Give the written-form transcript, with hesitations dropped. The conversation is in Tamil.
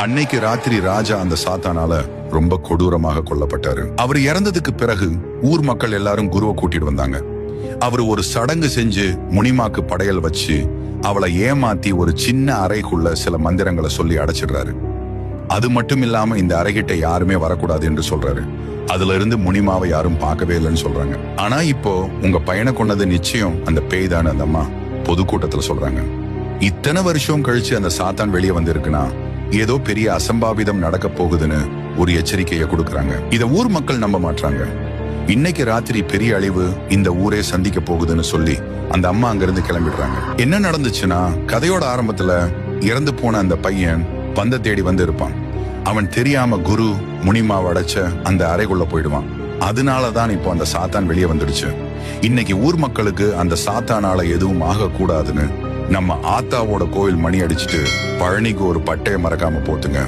அன்னைக்கு ராத்திரி ராஜா அந்த சாத்தானால ரொம்ப கொடூரமாக கொல்லப்பட்டாரு. அவர் இறந்ததுக்கு பிறகு ஊர் மக்கள் எல்லாரும் குருவை கூட்டிட்டு வந்தாங்க. அவர் ஒரு சடங்கு செஞ்சு முனிமாக்கு படையல் வச்சு அவளை ஏமாத்தி ஒரு சின்ன அறைக்குள்ள சில மந்திரங்களை சொல்லி அடைச்சிடுறாரு. அது மட்டும் இல்லாம இந்த அறைகிட்ட யாருமே வரக்கூடாது என்று சொல்றாரு. அதுல இருந்து முனிமாவை யாரும் பார்க்கவே இல்லைன்னு சொல்றாங்க. ஆனா இப்போ உங்க பையனை கொண்டது நிச்சயம் அந்த பேய் தானே அந்த அம்மா பொதுக்கூட்டத்துல சொல்றாங்க. இத்தனை வருஷம் கழிச்சு அந்த சாத்தான் வெளியே வந்திருக்குன்னா ஏதோ பெரிய அசம்பாவிதம் நடக்க போகுதுன்னு ஒரு எச்சரிக்கையை கொடுக்கறாங்க. இத ஊர் மக்கள் நம்ப மாட்டாங்க. இன்னைக்கு ராத்திரி பெரிய அழிவு இந்த ஊரே சந்திக்க போகுதுன்னு சொல்லி அந்த அம்மா அங்கிருந்து கிளம்பிடுறாங்க. என்ன நடந்துச்சுன்னா, கதையோட ஆரம்பத்துல இறந்து போன அந்த பையன் பந்த தேடி வந்து இருப்பான். அவன் தெரியாம குரு முனிமாவை அடைச்ச அந்த அறைக்குள்ள போயிடுவான். அதனாலதான் இப்போ அந்த சாத்தான் வெளியே வந்துடுச்சு. இன்னைக்கு ஊர் மக்களுக்கு அந்த சாத்தானால எதுவும் ஆகக்கூடாதுன்னு நம்ம ஆத்தாவோட கோயில் மணி அடிச்சுட்டு பழனிக்கு ஒரு பட்டையை மறக்காம போட்டுங்க.